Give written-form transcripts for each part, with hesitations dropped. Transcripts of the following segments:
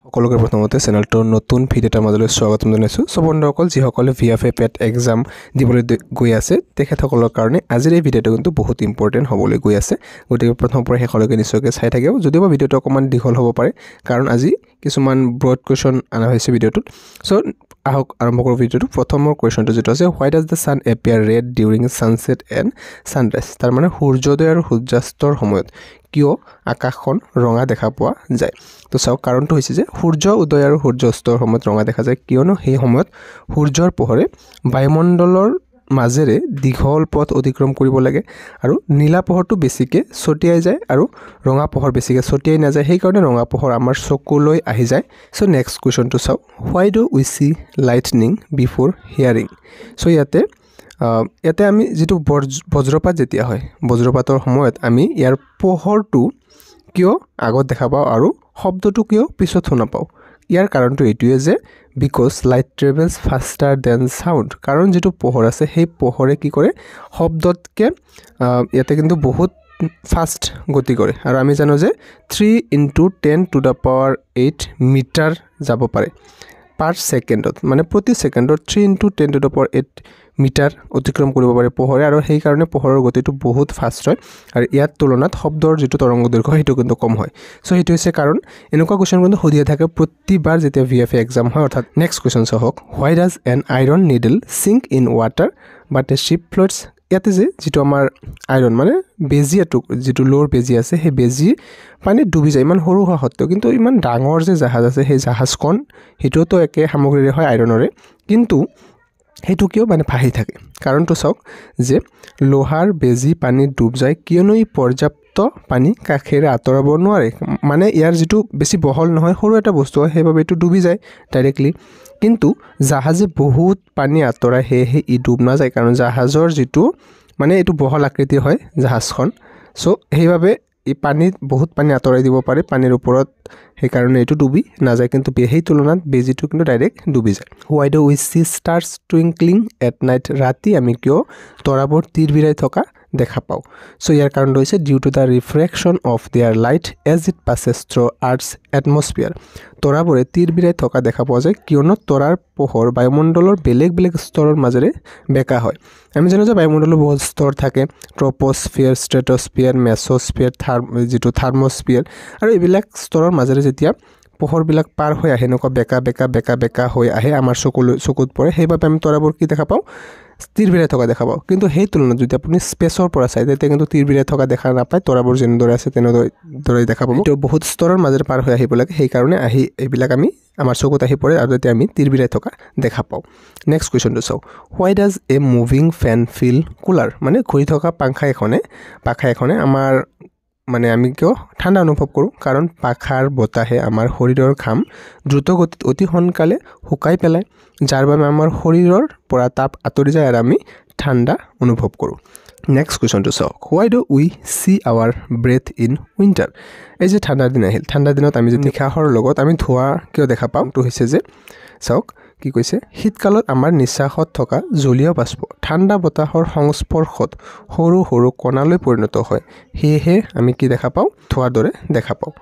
সকলোকে প্ৰথমতে চেনেলটোৰ নতুন ভিডিঅ'টাৰ মাজলৈ স্বাগতম জনাইছোঁ। সব বন্ধুসকল যিসকলে VFA পেট এক্সাম দিবলৈ গৈ আছে তেখেতসকলৰ কাৰণে আজিৰ এই ভিডিঅ'টো কিন্তু বহুত ইম্পৰ্টেণ্ট হ'বলৈ গৈ আছে। গতিকে প্ৰথমৰ পৰা শেষলৈকে নিশ্চয়কৈ চাই থাকিব, যদিও ভিডিঅ'টো অকণমান দীঘল হ'ব পাৰে কাৰণ আজি কিছুমান ব্ৰড কুৱেশ্যন অনা হৈছে ভিডিঅ'টোত। চ' আহক আৰম্ভ কৰোঁ ভিডিঅ'টো। প্ৰথমৰ কুৱেশ্যনটো যিটো আছে, why does the sun appear red during sunset and sunrise. তাৰ মানে সূৰ্যোদয় আৰু সূৰ্যাস্তৰ সময়ত কিয় আকাশখন ৰঙা দেখা পোৱা যায়। তো চাওক, কাৰণটো হৈছে যে সূৰ্য উদয় আৰু সূৰ্য অস্তৰ সময়ত ৰঙা দেখা যায়, কিয়নো সেই সময়ত সূৰ্যৰ পোহৰে বায়ুমণ্ডলৰ মাজেৰে দীঘল পথ অতিক্ৰম কৰিব লাগে আৰু নীলা পোহৰটো বেছিকৈ ছটিয়াই যায় আৰু ৰঙা পোহৰ বেছিকৈ ছটিয়াই নাযায়, সেইকাৰণে ৰঙা পোহৰ আমাৰ চকুলৈ আহি যায়। চ' নেক্সট কুৱেশ্যনটো চাওক, why do we see lightning before hearing. So' ইয়াতে আমি যিটো বজ্ৰপাত যেতিয়া হয়, বজ্ৰপাতৰ সময়ত আমি ইয়াৰ পোহৰটো কিয় আগত দেখা পাওঁ আৰু শব্দটো কিয় পিছত শুনা পাওঁ। ইয়াৰ কাৰণটো এইটোৱে যে because light travels faster than sound. কাৰণ যিটো পোহৰ আছে সেই পোহৰে কি কৰে, শব্দতকৈ ইয়াতে কিন্তু বহুত ফাষ্ট গতি কৰে। আৰু আমি জানো যে 3 × 10⁸ মিটাৰ যাব পাৰে পাৰ ছেকেণ্ডত, মানে প্ৰতি ছেকেণ্ডত 3 × 10⁸ মিটাৰ অতিক্ৰম কৰিব পাৰে পোহৰে, আৰু সেইকাৰণে পোহৰৰ গতিটো বহুত ফাষ্ট হয় আৰু ইয়াৰ তুলনাত শব্দৰ যিটো তৰংগ দৈৰ্ঘ্য সেইটো কিন্তু কম হয়। চ' সেইটো হৈছে কাৰণ। এনেকুৱা কুৱেশ্যন কিন্তু সুধিয়ে থাকে প্ৰতিবাৰ যেতিয়া VFA এক্সাম হয়। অৰ্থাৎ নেক্সট কুৱেশ্যন চাওক, why does an iron needle sink in water but a ship floats. ইয়াতে যে যিটো আমাৰ আইৰণ মানে বেজী, যিটো লোৰ বেজী আছে, সেই বেজী পানীত ডুবি যায় ইমান সৰু হোৱা সত্ত্বেও, কিন্তু ইমান ডাঙৰ যে জাহাজ আছে সেই জাহাজখন সেইটোতো একে সামগ্ৰীৰে হয়, আইৰণৰে, কিন্তু সেইটো কিয় মানে ভাহি থাকে। কাৰণটো চাওক যে লোহাৰ বেজী পানীত ডুব যায় কিয়নো ই পৰ্যাপ্ত পানী কাষেৰে আঁতৰাব নোৱাৰে। মানে ইয়াৰ যিটো বেছি বহল নহয়, সৰু এটা বস্তু হয়, সেইবাবে এইটো ডুবি যায় ডাইৰেক্টলি। কিন্তু জাহাজে বহুত পানী আঁতৰাই, সেয়েহে ই ডুব নাযায়, কাৰণ জাহাজৰ যিটো মানে এইটো বহল আকৃতিৰ হয় জাহাজখন। চ' সেইবাবে ই বহুত পানী আঁতৰাই দিব পাৰে পানীৰ ওপৰত, সেইকাৰণে এইটো ডুবি নাযায়। কিন্তু সেই তুলনাত বেজীটো কিন্তু ডাইৰেক্ট ডুবি যায়। Why do we see stars twinkling at night. ৰাতি আমি কিয় তৰাবোৰ তিৰবিৰাই থকা দেখা পাওঁ। চ' ইয়াৰ কাৰণটো হৈছে due to the refraction of their light as it passes through earth's atmosphere. তৰাবোৰে তিৰবিৰাই থকা দেখা পোৱা যায় কিয়নো তৰাৰ পোহৰ বায়ুমণ্ডলৰ বেলেগ বেলেগ স্তৰৰ মাজেৰে বেকা হয়। আমি জানো যে বায়ুমণ্ডলৰ বহুত স্তৰ থাকে, ট্ৰপ'স্ফিয়াৰ, ষ্ট্ৰেট'স্ফিয়াৰ, মেছ'স্ফিয়াৰ, যিটো থাৰ্ম'স্ফিয়াৰ, আৰু এইবিলাক স্তৰৰ মাজেৰে যেতিয়া পোহৰবিলাক পাৰ হৈ আহে, এনেকুৱা বেকা হৈ আহে, আমাৰ চকুত পৰে, সেইবাবে আমি তৰাবোৰ কি দেখা পাওঁ, তিৰবিৰাই থকা দেখা পাওঁ। কিন্তু সেই তুলনাত যদি আপুনি স্পেচৰ পৰা চায় তেতিয়া কিন্তু তিৰবিৰাই থকা দেখা নাপায়, তৰাবোৰ যেনেদৰে আছে তেনেদৰে দেখা পাব। এইটো বহুত স্তৰৰ মাজেৰে পাৰ হৈ আহিব লাগে, সেইকাৰণে এইবিলাক আমাৰ চকুত আহি পৰে আৰু তেতিয়া আমি তিৰবিৰাই থকা দেখা পাওঁ। নেক্সট কুৱেশ্যনটো চাওঁ, why does a moving fan feel cooler. মানে ঘূৰি থকা পাখা এখনে আমাৰ মানে আমি কিয় ঠাণ্ডা অনুভৱ কৰোঁ, কাৰণ পাখাৰ বতাহে আমাৰ শৰীৰৰ ঘাম দ্ৰুত গতিত অতি সোনকালে শুকাই পেলায়, যাৰ বাবে আমাৰ শৰীৰৰ পৰা তাপ আঁতৰি যায় আৰু আমি ঠাণ্ডা অনুভৱ কৰোঁ। নেক্সট কুৱেশ্যনটো চাওক, why do we see our breath in winter. এই যে ঠাণ্ডাৰ দিন আহিল, ঠাণ্ডাৰ দিনত আমি যদি নিশাহৰ লগত আমি ধোঁৱা কিয় দেখা পাওঁ, তো হৈছে যে চাওক কি কৈছে, শীতকালত আমাৰ নিশ্বাসত থকা জলীয় বাষ্প ঠাণ্ডা বতাহৰ সংস্পৰ্শত সৰু সৰু কণালৈ পৰিণত হয়, সেয়েহে আমি কি দেখা পাওঁ, ধোঁৱাৰ দৰে দেখা পাওঁ।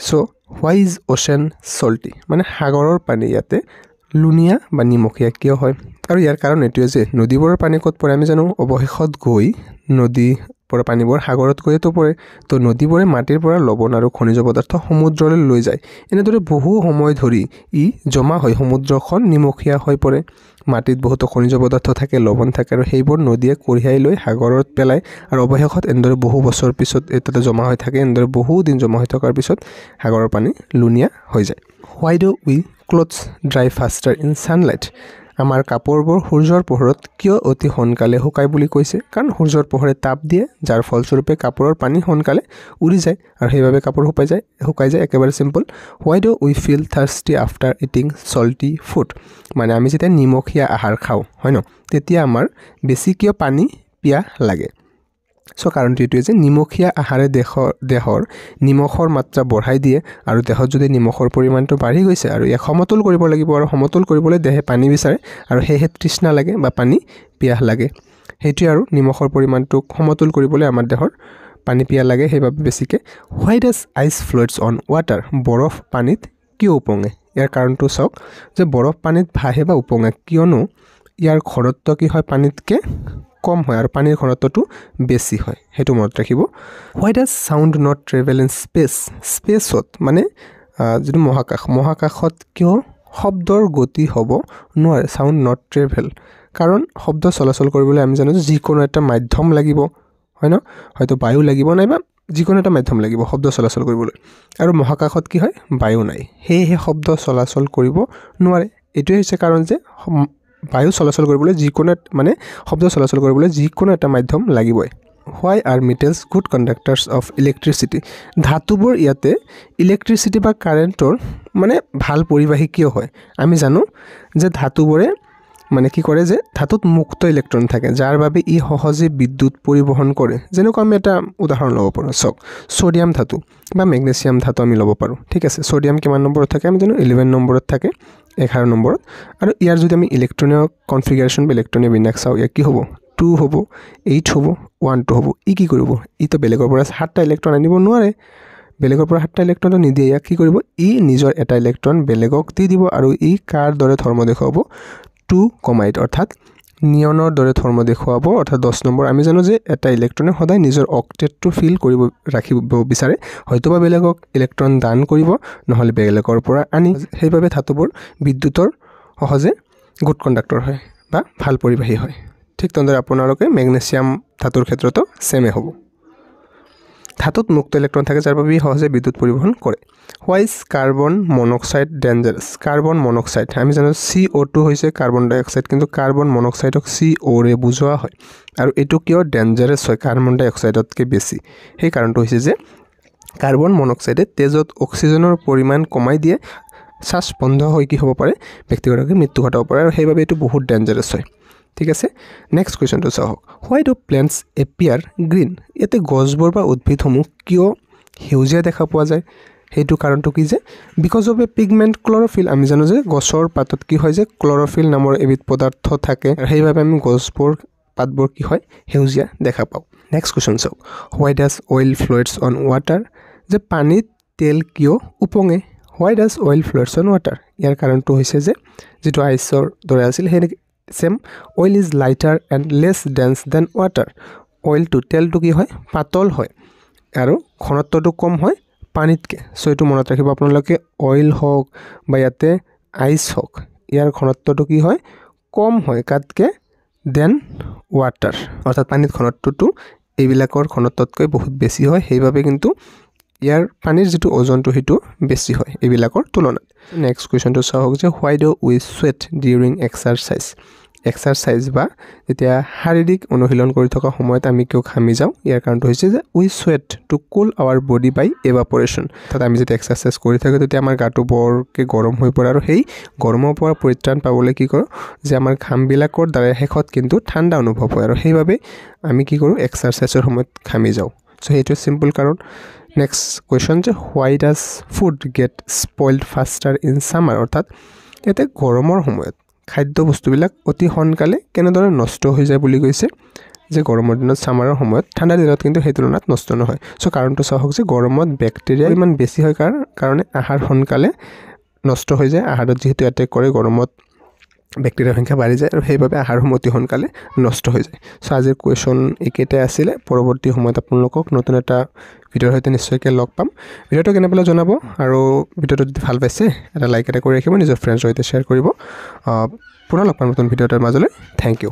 চ' হোৱাই ইজ অ'চেন চল্টি। মানে সাগৰৰ পানী ইয়াতে লুণীয়া বা নিমখীয়া কিয় হয়, আৰু ইয়াৰ কাৰণ এইটোৱে যে নদীবোৰৰ পানী ক'ত পৰে আমি জানো, অৱশেষত গৈ নদীৰ পৰা পানীবোৰ সাগৰত গৈতো পৰে। তো নদীবোৰে মাটিৰ পৰা লৱণ আৰু খনিজ পদাৰ্থ সমুদ্ৰলৈ লৈ যায়, এনেদৰে বহু সময় ধৰি ই জমা হৈ সমুদ্ৰখন নিমখীয়া হৈ পৰে। মাটিত বহুতো খনিজ পদাৰ্থ থাকে, লৱণ থাকে, আৰু সেইবোৰ নদীয়ে কঢ়িয়াই লৈ সাগৰত পেলায়, আৰু অৱশেষত এনেদৰে বহু বছৰ পিছত তাতে জমা হৈ থাকে, এনেদৰে বহু দিন জমা হৈ থকাৰ পিছত সাগৰৰ পানী লুণীয়া হৈ যায়। Why do we clothes dry faster in sunlight. আমাৰ কাপোৰবোৰ সূৰ্যৰ পোহৰত কিয় অতি সোনকালে শুকায় বুলি কৈছে, কাৰণ সূৰ্যৰ পোহৰে তাপ দিয়ে, যাৰ ফলস্বৰূপে কাপোৰৰ পানী সোনকালে উৰি যায় আৰু সেইবাবে কাপোৰ শুকাই যায়। একেবাৰে simple. Why do we feel thirsty after eating salty food. মানে আমি যেতিয়া নিমখীয়া আহাৰ খাওঁ হয় ন, তেতিয়া আমাৰ বেছি কিয় পানী পিয়াহ লাগে। চ' কাৰণটো এইটোৱে যে নিমখীয়া আহাৰে দেহৰ নিমখৰ মাত্ৰা বঢ়াই দিয়ে, আৰু দেহত যদি নিমখৰ পৰিমাণটো বাঢ়ি গৈছে আৰু ইয়াক সমতুল কৰিব লাগিব, আৰু সমতুল কৰিবলৈ দেহে পানী বিচাৰে, আৰু সেয়েহে তৃষ্ণা লাগে বা পানী পিয়াহ লাগে। সেইটোৱে আৰু নিমখৰ পৰিমাণটোক সমতুল কৰিবলৈ আমাৰ দেহৰ পানী পিয়াহ লাগে, সেইবাবে বেছিকৈ। হোৱাই ডাজ আইচ ফ্ল'টছ অন ৱাটাৰ। বৰফ পানীত কিয় উপঙে ইয়াৰ কাৰণটো চাওক যে বৰফ পানীত ভাহে বা উপঙে কিয়নো ইয়াৰ ঘনত্ব কি হয় পানীতকৈ কম হয় আৰু পানীৰ ঘনত্বটো বেছি হয় সেইটো মনত ৰাখিব why does sound not travel in স্পেচত মানে যিটো মহাকাশত কিয় শব্দৰ গতি হ'ব নোৱাৰে সাউণ্ড নট ট্ৰেভেল কাৰণ শব্দ চলাচল কৰিবলৈ আমি জানো যে যিকোনো এটা মাধ্যম লাগিব হয় ন হয়তো বায়ু লাগিব নাইবা যিকোনো এটা মাধ্যম লাগিব শব্দ চলাচল কৰিবলৈ আৰু মহাকাশত কি হয় বায়ু নাই সেয়েহে শব্দ চলাচল কৰিব নোৱাৰে এইটোৱে হৈছে কাৰণ যে বায়ু চলাচল কৰিবলৈ যিকোনো মানে শব্দ চলাচল কৰিবলৈ যিকোনো এটা মাধ্যম লাগিবই why are metals good conductors of electricity ধাতুবোৰ ইয়াতে ইলেক্ট্ৰিচিটি বা কাৰেণ্টৰ মানে ভাল পৰিবাহী কিয় হয় আমি জানো যে ধাতুবোৰে মানে কি কৰে যে ধাতুত মুক্ত ইলেক্ট্ৰন থাকে যাৰ বাবে ই সহজে বিদ্যুৎ পৰিবহন কৰে যেনেকৈ আমি এটা উদাহৰণ ল'ব পাৰোঁ চাওক সোডিয়াম ধাতু বা মেগনেছিয়াম ধাতু আমি ল'ব পাৰোঁ ঠিক আছে সোডিয়াম কিমান নম্বৰত থাকে আমি জানো 11 নম্বৰত থাকে 11 নম্বৰত আৰু ইয়াৰ যদি আমি ইলেক্ট্ৰনীয় কনফিগাৰেশ্যন বা ইলেক্ট্ৰনীয় বিন্যাস চাওঁ ইয়াৰ কি হ'ব 2 হ'ব 8 হ'ব 1 2 হ'ব ই কি কৰিব ইটো বেলেগৰ পৰা 7টা ইলেক্ট্ৰন আনিব নোৱাৰে বেলেগৰ পৰা 7টা ইলেক্ট্ৰনটো নিদিয়ে ইয়াক কি কৰিব ই নিজৰ এটা ইলেক্ট্ৰন বেলেগক দি দিব আৰু ই কাৰ দৰে ধৰ্ম দেখুৱাব 2 8 অৰ্থাৎ নিয়নৰ দৰে ধৰ্ম দেখুৱাব অৰ্থাৎ 10 নম্বৰ আমি জানো যে এটা ইলেক্ট্ৰনে সদায় নিজৰ অক্টেটটো ফিল কৰিব ৰাখিব বিচাৰে হয়তোবা বেলেগক ইলেক্ট্ৰন দান কৰিব নহলে বেলেগৰ পৰা আনি সেইভাবে ধাতুবোৰ বিদ্যুতৰ সহজে গুড কণ্ডাক্টৰ হয় বা ভাল পৰিবাহী হয় ঠিক তেনেদৰে আপোনালোকে মেগনেছিয়াম ধাতুৰ ক্ষেত্ৰতো সেমে হ'ব ধাতুত মুক্ত ইলেক্ট্ৰন থাকে যাৰ বাবে সহজে বিদ্যুৎ পৰিবহন কৰে why is carbon monoxide dangerous carbon monoxide আমি জানো CO2 হৈছে কাৰ্বন ডাই অক্সাইড কিন্তু কাৰ্বন মনক্সাইডক CO ৰে বুজোৱা হয় আৰু এটো কিয় ডেঞ্জাৰাছ হয় কাৰ্বন ডাই অক্সাইডতকৈ বেছি সেই কাৰণটো হৈছে যে কাৰ্বন মনক্সাইডে তেজত অক্সিজেনৰ পৰিমাণ কমাই দিয়ে শ্বাস বন্ধ হৈ কি হ'ব পাৰে ব্যক্তিগতভাৱে মৃত্যু ঘটাব পাৰে আৰু সেইবাবে এটো বহুত ডেঞ্জাৰাছ হয় ঠিক আছে নেক্সট কোৱেশ্চনটো চাওক why do plants appear green ইয়াতে গছবোৰ বা উদ্ভিদসমূহ কিয় সেউজীয়া দেখা পোৱা যায় সেইটো কাৰণটো কি যে বিকজ অফ এ পিগমেন্ট ক্লৰোফিল আমি জানো যে গছৰ পাতত কি হয় যে ক্লৰোফিল নামৰ এবিধ পদাৰ্থ থাকে আৰু সেইবাবে আমি গছবোৰ পাতবোৰ কি হয় সেউজীয়া দেখা পাওঁ নেক্সট কোৱেশ্চন চাওক why does oil floats on water যে পানীত তেল কিয় উপঙে why does oil floats on water ইয়াৰ কাৰণটো হৈছে যে যেটো আইচৰ দৰে আছিল সেই same oil is lighter and less dense than water অইলটো তেলটো কি হয় পাতল হয় আৰু ঘনত্বটো কম হয় পানীতকৈ সো এইটো মনত ৰাখিব আপোনালোকে অইল হওক বা ইয়াতে আইচ হওক ইয়াৰ ঘনত্বটো কি হয় কম হয় কাতকৈ দেন ৱাটাৰ অৰ্থাৎ পানীৰ ঘনত্বটো এইবিলাকৰ ঘনত্বতকৈ বহুত বেছি হয় সেইবাবে কিন্তু ইয়াৰ পানীৰ যেটো ওজনটো হেতু বেছি হয় এইবিলাকৰ তুলনাত নেক্সট কোৱেশ্চনটো চাওক যে হোৱাই ডু উই স্ৱেট ডিউৰিং এক্সাৰসাইজ বা যেতিয়া শাৰীৰিক অনুশীলন কৰি থকা সময়ত আমি কিয় ঘামি যাওঁ ইয়াৰ কাৰণটো হৈছে যে উই স্ৱেট টু কুল আৱাৰ বডি বাই এভাপৰেশ্যন অৰ্থাৎ আমি যেতিয়া এক্সাৰসাইজ কৰি থাকোঁ তেতিয়া আমাৰ গাটো বৰকৈ গৰম হৈ পৰে আৰু সেই গৰমৰ পৰা পৰিত্ৰাণ পাবলৈ কি কৰোঁ যে আমাৰ ঘামবিলাকৰ দ্বাৰা শেষত কিন্তু ঠাণ্ডা অনুভৱ হয় আৰু সেইবাবে আমি কি কৰোঁ এক্সাৰসাইজৰ সময়ত ঘামি যাওঁ সো সেইটো সিম্পল কাৰণ নেক্সট কোৱেশ্চন যে why does food get spoiled faster in summer অৰ্থাৎ ইয়াতে গৰমৰ সময়ত খাদ্য বস্তুবিলাক অতি সোনকালে কেনেদৰে নষ্ট হৈ যায় বুলি কৈছে যে গৰমৰ দিনত সামাৰৰ সময়ত ঠাণ্ডা দিনত কিন্তু সেই তুলনাত নষ্ট নহয় সো কাৰণটো চাওক যে গৰমত বেক্টেৰিয়া ইমান বেছি হয় কাৰণে আহাৰ সোনকালে নষ্ট হৈ যায় আহাৰত যেহেতু এটেক কৰে গৰমত বেক্টেৰিয়াৰ সংখ্যা বাঢ়ি যায় আৰু সেইবাবে আহাৰসমূহ অতি সোনকালে নষ্ট হৈ যায় সো আজিৰ কোৱেশ্চন একেটাই আছিলে পৰৱৰ্তী সময়ত আপোনালোকক নতুন এটা ভিডিঅ'ৰ সৈতে নিশ্চয়কৈ লগ পাম ভিডিঅ'টো কেনে পালে জনাব আৰু ভিডিঅ'টো যদি ভাল পাইছে এটা লাইক এটা কৰি ৰাখিব নিজৰ ফ্ৰেণ্ডছৰ সৈতে শ্বেয়াৰ কৰিব পুনৰ লগ পাম নতুন ভিডিঅ'ৰ মাজলৈ থেংক ইউ